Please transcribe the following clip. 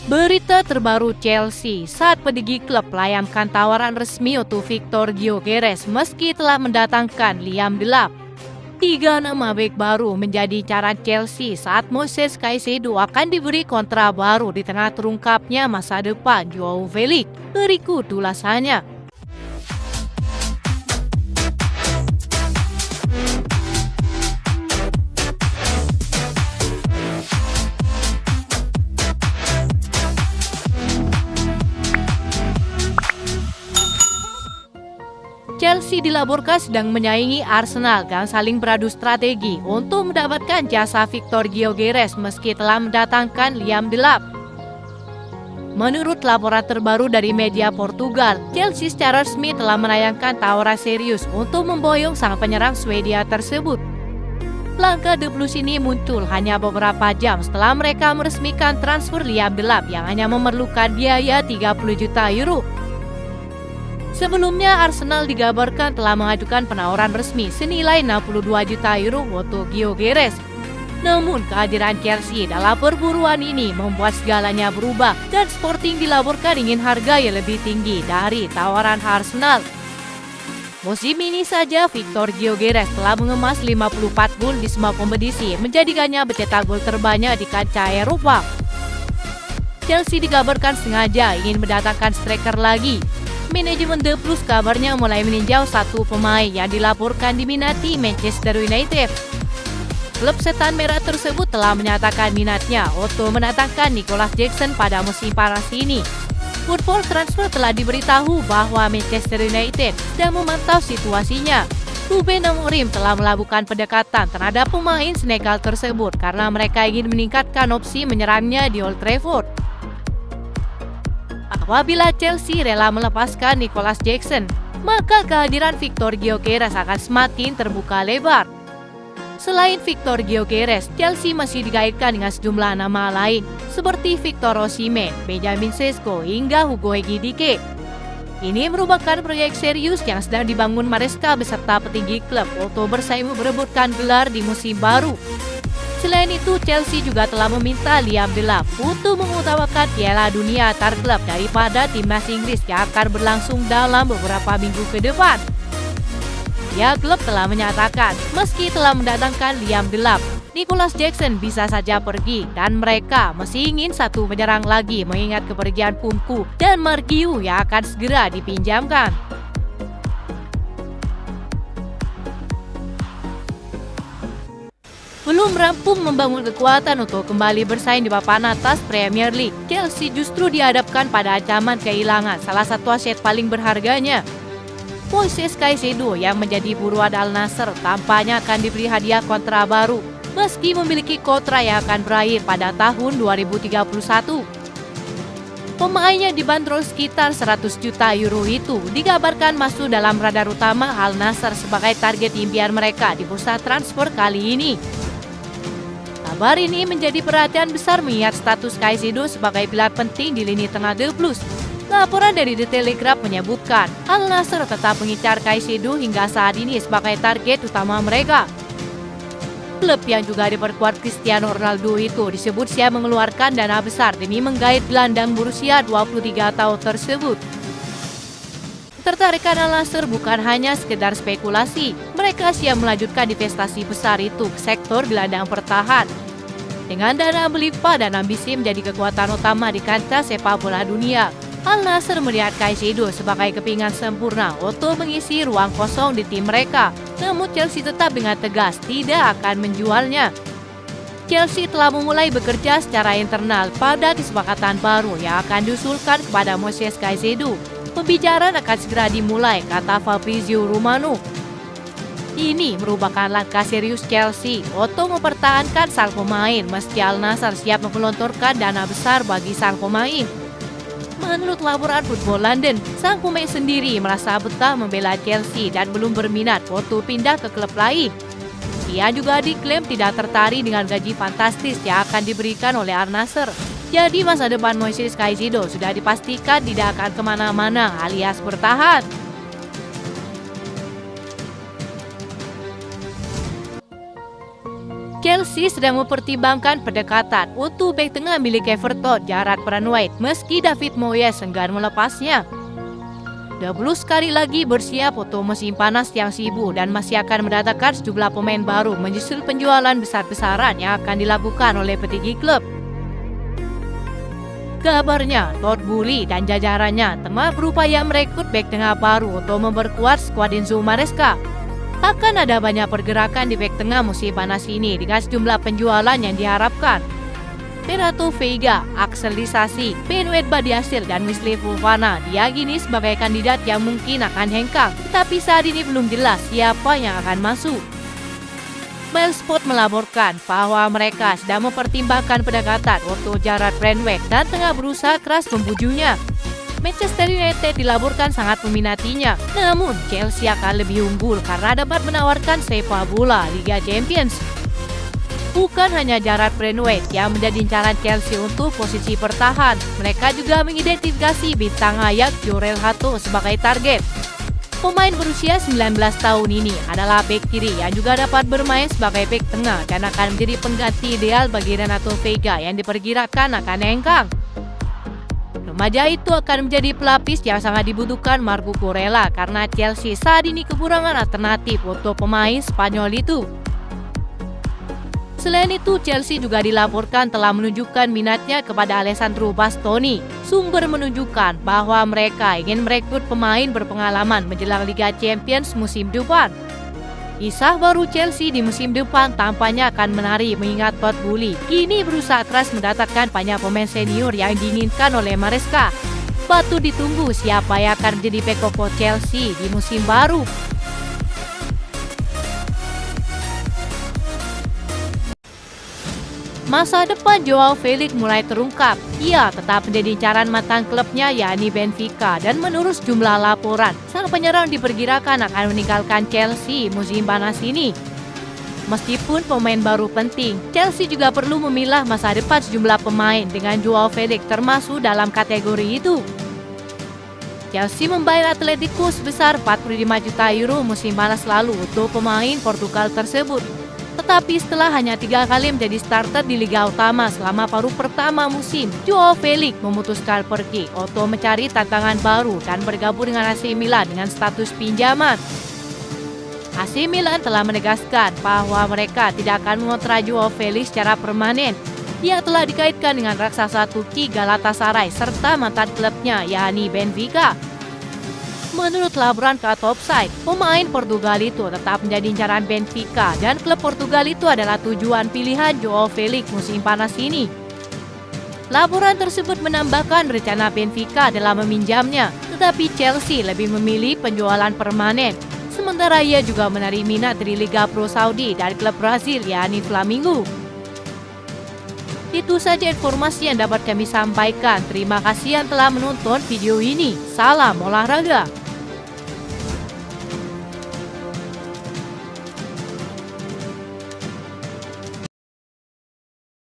Berita terbaru Chelsea saat petinggi klub melayangkan tawaran resmi untuk Victor Gyökeres meski telah mendatangkan Liam Delap. 3 nama bek baru menjadi incaran Chelsea saat Moises Caicedo akan diberi kontrak baru di tengah terungkapnya masa depan Joao Felix. Berikut ulasannya. Chelsea dilaporkan sedang menyaingi Arsenal dan saling beradu strategi untuk mendapatkan jasa Victor Gyökeres meski telah mendatangkan Liam Delap. Menurut laporan terbaru dari media Portugal, Chelsea secara resmi telah menayangkan tawaran serius untuk memboyong sang penyerang Swedia tersebut. Langkah The Blues ini muncul hanya beberapa jam setelah mereka meresmikan transfer Liam Delap yang hanya memerlukan biaya 30 juta euro. Sebelumnya, Arsenal digabarkan telah mengajukan penawaran resmi senilai 62 juta euro untuk Gyökeres. Namun, kehadiran Chelsea dalam perburuan ini membuat segalanya berubah dan Sporting dilaporkan ingin harga yang lebih tinggi dari tawaran Arsenal. Musim ini saja, Victor Gyökeres telah mengemas 54 gol di semua kompetisi, menjadikannya pencetak gol terbanyak di kancah Eropa. Chelsea dikabarkan sengaja ingin mendatangkan striker lagi. Manajemen The Blues kabarnya mulai meninjau satu pemain yang dilaporkan diminati Manchester United. Klub setan merah tersebut telah menyatakan minatnya untuk mendatangkan Nicolas Jackson pada musim panas ini. Football Transfer telah diberitahu bahwa Manchester United sedang memantau situasinya. Ruben Amorim telah melakukan pendekatan terhadap pemain Senegal tersebut karena mereka ingin meningkatkan opsi menyerangnya di Old Trafford. Apabila Chelsea rela melepaskan Nicolas Jackson, maka kehadiran Victor Gyökeres akan semakin terbuka lebar. Selain Victor Gyökeres, Chelsea masih dikaitkan dengan sejumlah nama lain seperti Victor Osimhen, Benjamin Sesko, hingga Hugo Ekitike. Ini merupakan proyek serius yang sedang dibangun Maresca beserta petinggi klub untuk bersaing merebutkan gelar di musim baru. Selain itu, Chelsea juga telah meminta Liam Delap untuk mengutamakan Piala Dunia antar klub daripada timnas Inggris yang akan berlangsung dalam beberapa minggu ke depan. Ya, klub telah menyatakan meski telah mendatangkan Liam Delap, Nicolas Jackson bisa saja pergi dan mereka masih ingin satu penyerang lagi mengingat kepergian Punku dan Margiu yang akan segera dipinjamkan. Belum rampung membangun kekuatan untuk kembali bersaing di papan atas Premier League, Chelsea justru dihadapkan pada ancaman kehilangan salah satu aset paling berharganya. Moises Caicedo yang menjadi buruan Al Nassr tampaknya akan diberi hadiah kontrak baru meski memiliki kontrak yang akan berakhir pada tahun 2031. Pemain yang dibanderol sekitar 100 juta euro itu dikabarkan masuk dalam radar utama Al Nassr sebagai target impian mereka di bursa transfer kali ini. Kabar ini menjadi perhatian besar mengingat status Caicedo sebagai pilar penting di lini tengah The Blues. Laporan dari The Telegraph menyebutkan Al Nassr tetap mengincar Caicedo hingga saat ini sebagai target utama mereka. Klub yang juga diperkuat Cristiano Ronaldo itu disebut siap mengeluarkan dana besar demi menggait gelandang berusia 23 tahun tersebut. Ketertarikan Al Nassr bukan hanya sekedar spekulasi, mereka siap melanjutkan investasi besar itu ke sektor gelandang bertahan. Dengan dana melimpah dan ambisi menjadi kekuatan utama di kancah sepak bola dunia, Al Nassr melihat Caicedo sebagai kepingan sempurna untuk mengisi ruang kosong di tim mereka. Namun Chelsea tetap dengan tegas tidak akan menjualnya. Chelsea telah memulai bekerja secara internal pada kesepakatan baru yang akan diusulkan kepada Moises Caicedo. Pembicaraan akan segera dimulai, kata Fabrizio Romano. Ini merupakan langkah serius Chelsea untuk mempertahankan sang pemain meski Al Nassr siap menggelontorkan dana besar bagi sang pemain. Menurut laporan Football London, sang pemain sendiri merasa betah membela Chelsea dan belum berminat untuk pindah ke klub lain. Ia juga diklaim tidak tertarik dengan gaji fantastis yang akan diberikan oleh Al Nassr. Jadi masa depan Moises Caicedo sudah dipastikan tidak akan kemana-mana alias bertahan. Chelsea sedang mempertimbangkan pendekatan untuk bek tengah milik Everton Jarrad Branthwaite meski David Moyes enggan melepasnya. The Blues sekali lagi bersiap untuk musim panas yang sibuk dan masih akan mendatangkan sejumlah pemain baru menyusul penjualan besar-besaran yang akan dilakukan oleh petinggi klub. Kabarnya, Todd Boehly dan jajarannya tengah berupaya merekrut bek tengah baru untuk memperkuat skuad Enzo Maresca. Akan ada banyak pergerakan di bek tengah musim panas ini dengan sejumlah penjualan yang diharapkan. Renato Veiga, Axel Disasi, Ben Badiashile, dan Wesley Fofana diyakini sebagai kandidat yang mungkin akan hengkang, tetapi saat ini belum jelas siapa yang akan masuk. Mailsport melaporkan bahwa mereka sedang mempertimbangkan pendekatan untuk Jarrad Branthwaite dan tengah berusaha keras membujuknya. Manchester United dilaporkan sangat meminatinya, namun Chelsea akan lebih unggul karena dapat menawarkan sepak bola Liga Champions. Bukan hanya Jarrad Branthwaite yang menjadi incaran Chelsea untuk posisi bertahan, mereka juga mengidentifikasi bintang Ajax Jorel Hato sebagai target. Pemain berusia 19 tahun ini adalah bek kiri yang juga dapat bermain sebagai bek tengah dan akan menjadi pengganti ideal bagi Renato Veiga yang diperkirakan akan hengkang. Remaja itu akan menjadi pelapis yang sangat dibutuhkan Marco Kurela karena Chelsea saat ini kekurangan alternatif untuk pemain Spanyol itu. Selain itu, Chelsea juga dilaporkan telah menunjukkan minatnya kepada Alessandro Bastoni. Sumber menunjukkan bahwa mereka ingin merekrut pemain berpengalaman menjelang Liga Champions musim depan. Kisah baru Chelsea di musim depan tampaknya akan menarik mengingat Todd Boehly kini berusaha keras mendatangkan banyak pemain senior yang diinginkan oleh Maresca. Patut ditunggu siapa yang akan menjadi backup Chelsea di musim baru. Masa depan Joao Felix mulai terungkap. Ia tetap menjadi incaran mantan klubnya yakni Benfica dan menurut jumlah laporan, sang penyerang diperkirakan akan meninggalkan Chelsea musim panas ini. Meskipun pemain baru penting, Chelsea juga perlu memilah masa depan sejumlah pemain dengan Joao Felix termasuk dalam kategori itu. Chelsea membayar Atletico sebesar 45 juta euro musim panas lalu untuk pemain Portugal tersebut. Tetapi setelah hanya 3 kali menjadi starter di Liga Utama selama paruh pertama musim, Joao Felix memutuskan pergi untuk mencari tantangan baru dan bergabung dengan AC Milan dengan status pinjaman. AC Milan telah menegaskan bahwa mereka tidak akan mengontrak Joao Felix secara permanen. Dia telah dikaitkan dengan raksasa Turki Galatasaray serta mantan klubnya yakni Benfica. Menurut laporan Cut Offside, pemain Portugal itu tetap menjadi incaran Benfica dan klub Portugal itu adalah tujuan pilihan Joao Felix musim panas ini. Laporan tersebut menambahkan rencana Benfica adalah meminjamnya, tetapi Chelsea lebih memilih penjualan permanen. Sementara ia juga menarik minat dari Liga Pro Saudi dan klub Brazil yakni Flamengo. Itu saja informasi yang dapat kami sampaikan. Terima kasih yang telah menonton video ini. Salam olahraga.